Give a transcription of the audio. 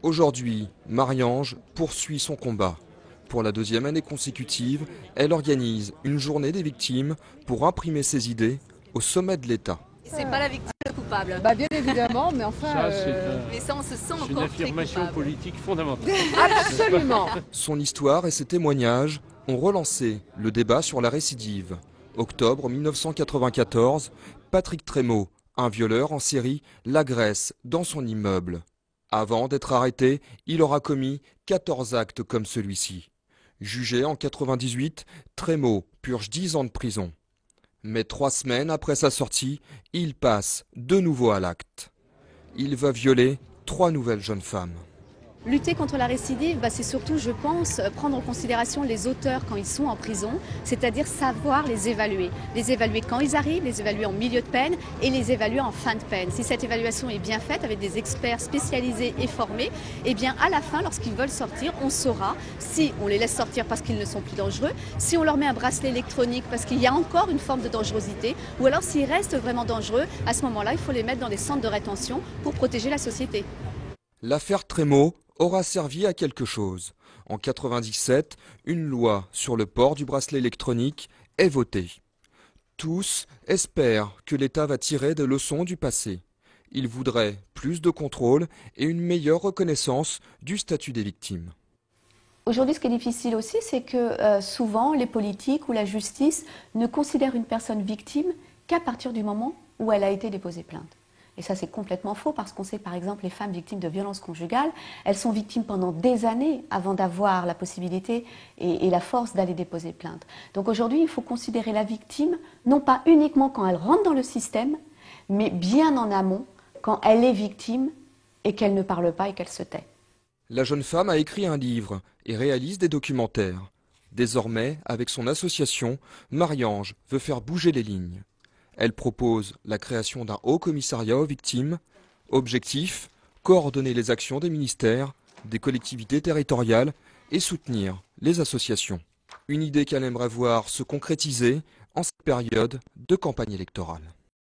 Aujourd'hui, Marie-Ange poursuit son combat. Pour la deuxième année consécutive, elle organise une journée des victimes pour imprimer ses idées au sommet de l'État. C'est pas la victime coupable. Bah bien évidemment, mais enfin... Mais ça, on se sent C'est une encore très affirmation coupable. politique fondamentale. Absolument. Son histoire et ses témoignages ont relancé le débat sur la récidive. Octobre 1994, Patrick Trémaud, un violeur en série, l'agresse dans son immeuble. Avant d'être arrêté, il aura commis 14 actes comme celui-ci. Jugé en 98, Trémaud purge 10 ans de prison. Mais 3 semaines après sa sortie, il passe de nouveau à l'acte. Il va violer 3 nouvelles jeunes femmes. Lutter contre la récidive, c'est surtout, je pense, prendre en considération les auteurs quand ils sont en prison, c'est-à-dire savoir les évaluer. Les évaluer quand ils arrivent, les évaluer en milieu de peine et les évaluer en fin de peine. Si cette évaluation est bien faite avec des experts spécialisés et formés, eh bien à la fin, lorsqu'ils veulent sortir, on saura si on les laisse sortir parce qu'ils ne sont plus dangereux, si on leur met un bracelet électronique parce qu'il y a encore une forme de dangerosité, ou alors s'ils restent vraiment dangereux, à ce moment-là, il faut les mettre dans des centres de rétention pour protéger la société. L'affaire Trémaud aura servi à quelque chose. En 1997, une loi sur le port du bracelet électronique est votée. Tous espèrent que l'État va tirer des leçons du passé. Ils voudraient plus de contrôle et une meilleure reconnaissance du statut des victimes. Aujourd'hui, ce qui est difficile aussi, c'est que souvent, les politiques ou la justice ne considèrent une personne victime qu'à partir du moment où elle a été déposée plainte. Et ça, c'est complètement faux parce qu'on sait, par exemple, les femmes victimes de violences conjugales, elles sont victimes pendant des années avant d'avoir la possibilité et la force d'aller déposer plainte. Donc aujourd'hui, il faut considérer la victime, non pas uniquement quand elle rentre dans le système, mais bien en amont, quand elle est victime et qu'elle ne parle pas et qu'elle se tait. La jeune femme a écrit un livre et réalise des documentaires. Désormais, avec son association, Marie-Ange veut faire bouger les lignes. Elle propose la création d'un haut commissariat aux victimes. Objectif, coordonner les actions des ministères, des collectivités territoriales et soutenir les associations. Une idée qu'elle aimerait voir se concrétiser en cette période de campagne électorale.